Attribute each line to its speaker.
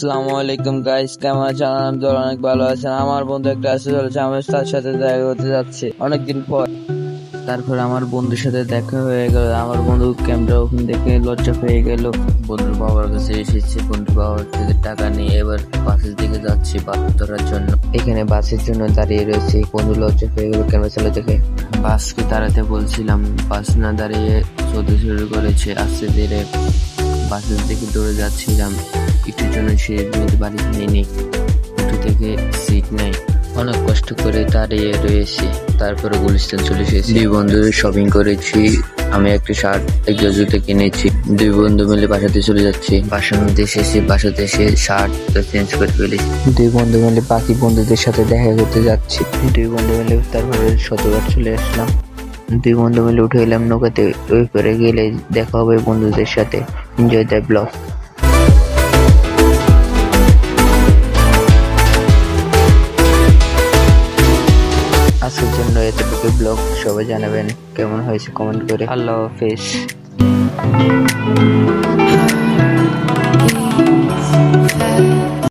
Speaker 1: আসসালামু আলাইকুম গাইস, কেমন আছেন? আলহামদুলিল্লাহ অনেক ভালো আছেন। আমার বন্ধু একটা আসতে চলেছে, আমি তার সাথে দেখা করতে যাচ্ছি অনেকদিন পর। তারপর আমার বন্ধুর সাথে দেখা হয়ে গেল। আমার বন্ধু ক্যামেরা ওখান দেখে লজ্জা পেয়ে গেল। বন্ধুর বাবার কাছে এসেছে, বন্ধুর বাবার থেকে টাকা নিয়ে এবার বাসের দিকে যাচ্ছি বাস ধরার জন্য। এখানে বাসের জন্য দাঁড়িয়ে রয়েছে, বন্ধু লজ্জা পেয়ে গেল ক্যামেরা চালা দেখে। বাসকে দাঁড়াতে বলছিলাম, বাস না দাঁড়িয়ে চলতে শুরু করেছে আস্তে ধীরে। বাসের দিকে দৌড়ে যাচ্ছিলাম, একটুর জন্য সিট নিতে পারি নেই, উঠে থেকে সিট নেই, অনেক কষ্ট করে দাঁড়িয়ে রয়েছি। তারপরে গুলিস্তান চলে এসেছি। দুই বন্ধুদের শপিং করেছি, আমি একটা শার্ট একটা জুতো কিনেছি। দুই বন্ধু মিলে বাসাতে চলে যাচ্ছি। বাসার মধ্যে এসেছি, বাসাতে এসে শার্ট চেঞ্জ করে ফেলেছি। দুই বন্ধু মিলে বাকি বন্ধুদের সাথে দেখা করতে যাচ্ছি। দুই বন্ধু মিলে তারপরে শতবার চলে আসলাম। দুই বন্ধু মিলে উঠে এলাম নৌকাতে। ওই পরে গেলে দেখা হবে বন্ধুদের সাথে। Enjoy the blog. আজকের জন্য এতটুকু ব্লগ। সবাই জানাবেন কেমন হয়েছে কমেন্ট করে। আল্লাহ হাফেজ।